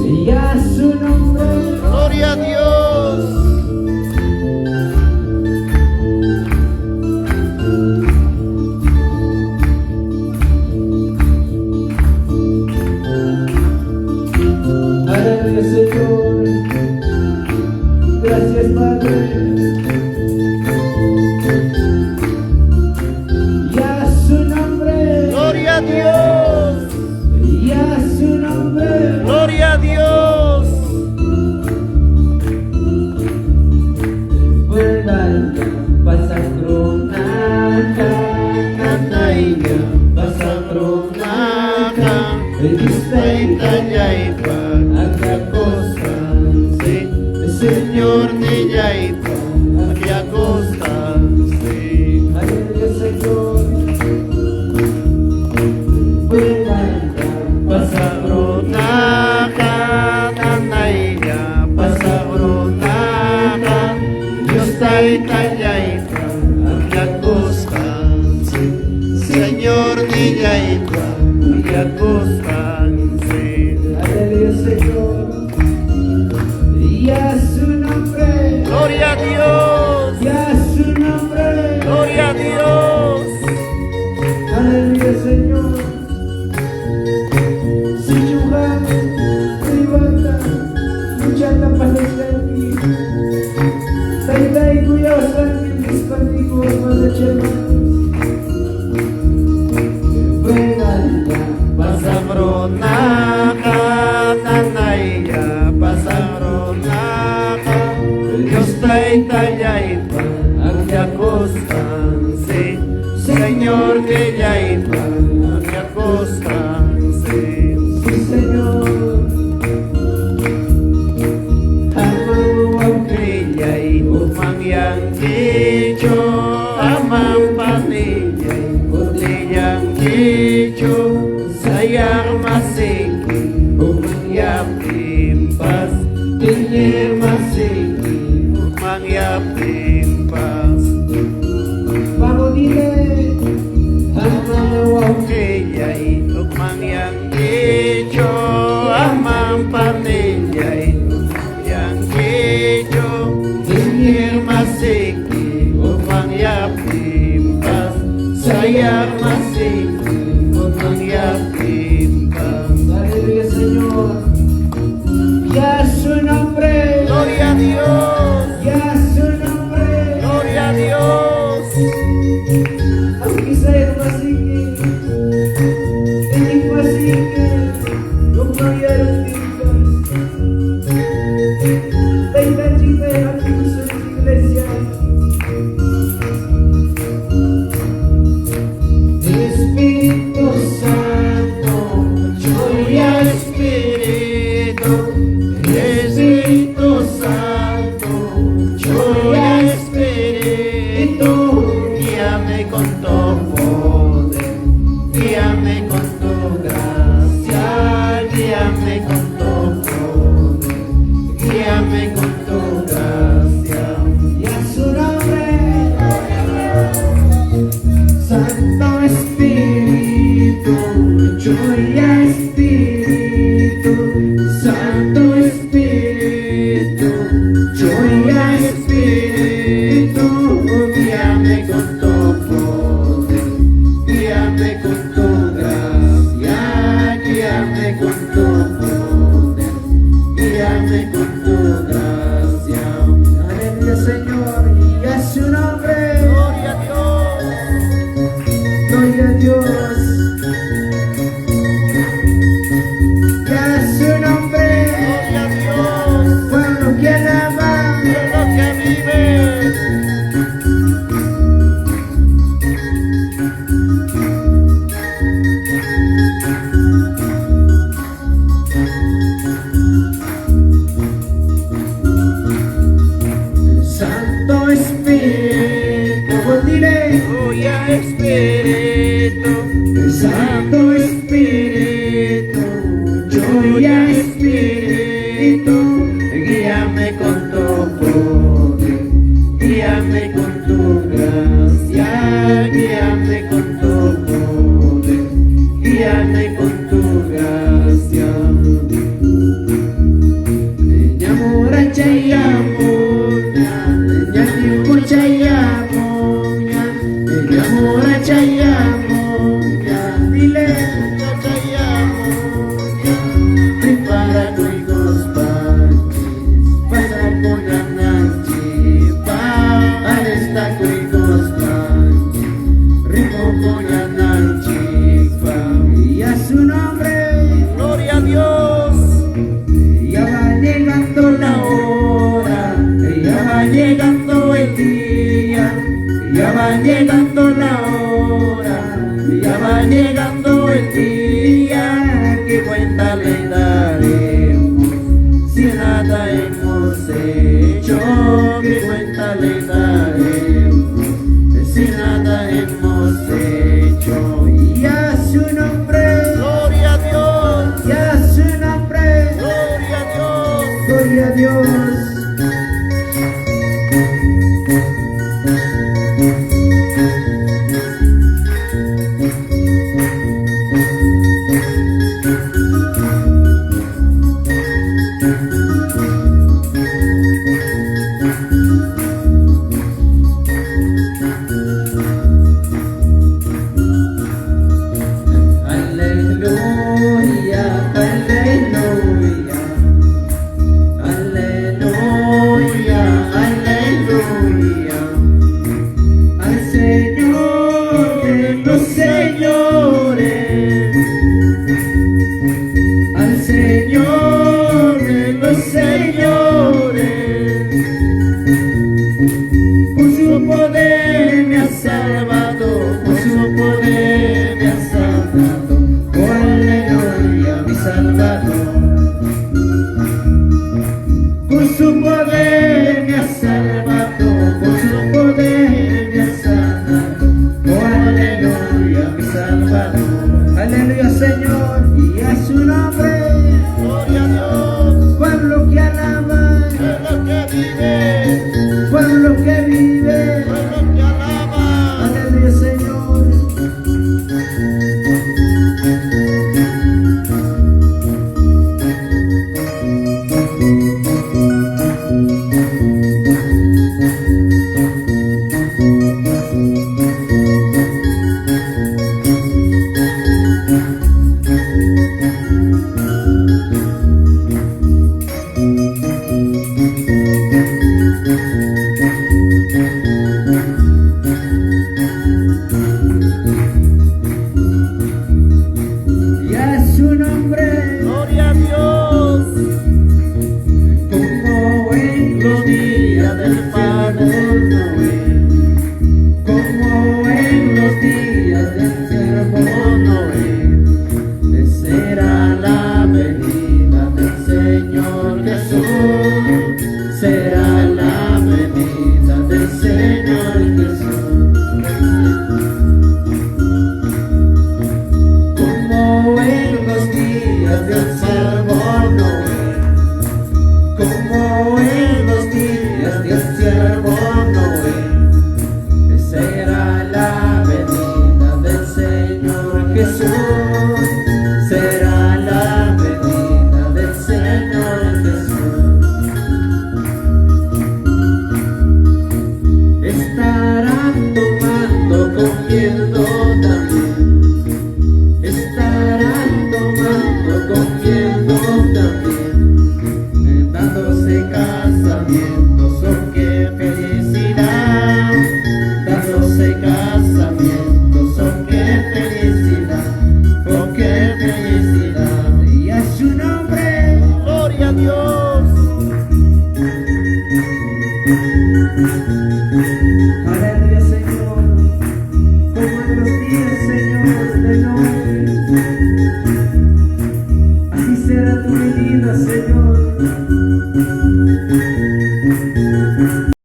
y a su nombre. Gloria a Dios. Aleluya, Señor. Gracias, Padre. Y a su nombre. Gloria a Dios. Y a su nombre. Gloria a Dios. Pasagronaka, Kataiga, pasagronaka, Istay-tayaypa, agyakostansi, Señor niyaypa, agyakostansi. Aleluya, Señor. Pasagronaka, nanayga, pasagronaka, Istay-tayaypa, agyakostansi, Señor niyaypa, agyakostansi. Aleluya, Señor. Y a su nombre. Gloria a Dios. Y a su nombre. Gloria a Dios. Aleluya, Señor. Si Tuhan pribata, luchando para lagi. Tay-tay kuyasan, kilis pandigo, mga hermanos. Venga, Pasagronaka, nanayga, pasagronaka, Istay-tayaypa, agyakostansi, Señor niyaypa, agyakostansi. sí, Señor. Amang kriyay, umangyang dicho, amang paniyay, utliyang dicho, sayang masiki, umangyang impas, tinyir masiki, umangyang impas. Vamos, dile. Amang kriyay, umangyang dicho, amang paniyay, umangyang dicho, tinyir masiki, umangyang impas, sayang masiki, umangyang impas. Aleluya, Señor. Y a su nombre. Gloria a Dios. Y a su nombre. Gloria a Dios. Aunque sea masiki, hindi masiki, kung mayroon tingkas. Tay-tay chika, ang puso ng iglesia. Espíritu Santo, Gloria al Espíritu, Espíritu Santo, gloria al Espíritu, guíame con tu poder, guíame con tu gracia, guíame con tu poder, guíame con tu gracia. y a su nombre. Santo Espíritu, gloria Espíritu, Santo Espíritu, gloria Espíritu, Guíame con tu poder, guíame con tu gracia, guíame con tu poder, guíame con tu gracia. aleluya, Señor, y a su nombre. Gloria a Dios. Gloria a Dios. Y a su nombre. Gloria a Dios. Pueblo que alaba. Pueblo que vive. Santo Espíritu, dile. Gloria Espíritu, Santo Espíritu, gloria Espíritu, guíame con tu poder, guíame con tu gracia, guíame con tu poder, guíame con tu gracia. hecho, qué cuenta le daré, si nada hemos hecho. Y a su nombre, Gloria a Dios, y a su nombre, gloria a Dios. gloria a Dios. Aleluya, aleluya, aleluya, aleluya, al Señor de los señores, al Señor de los señores, por su poder me ha salvado, por su poder me ha salvado. Oh, aleluya, mi Salvador. Por su poder me ha salvado, por su poder me ha sanado. Oh, aleluya, mi Salvador. Aleluya, Señor, y a su nombre, Gloria a Dios, pueblo que alaba, pueblo que vive, pueblo que vive. pueblo que alaba. Aleluya, Señor. Y a su nombre, Gloria a Dios. como en Los días del Padre Noé, como en los días del siervo oh Noé, será la venida del Señor Jesús, será la venida del Señor Jesús. como en los días del siervo Noé, Como en los días del siervo Noé, será la venida del Señor Jesús, será la venida del Señor Jesús. Estarán tomando, comiendo también, estarán tomando, comiendo también, dándose casamientos, oh qué felicidad, dándose casamientos, oh qué felicidad, oh qué felicidad. y a su nombre, Gloria a Dios. aleluya, Señor, como en los días, Señor, de Noé.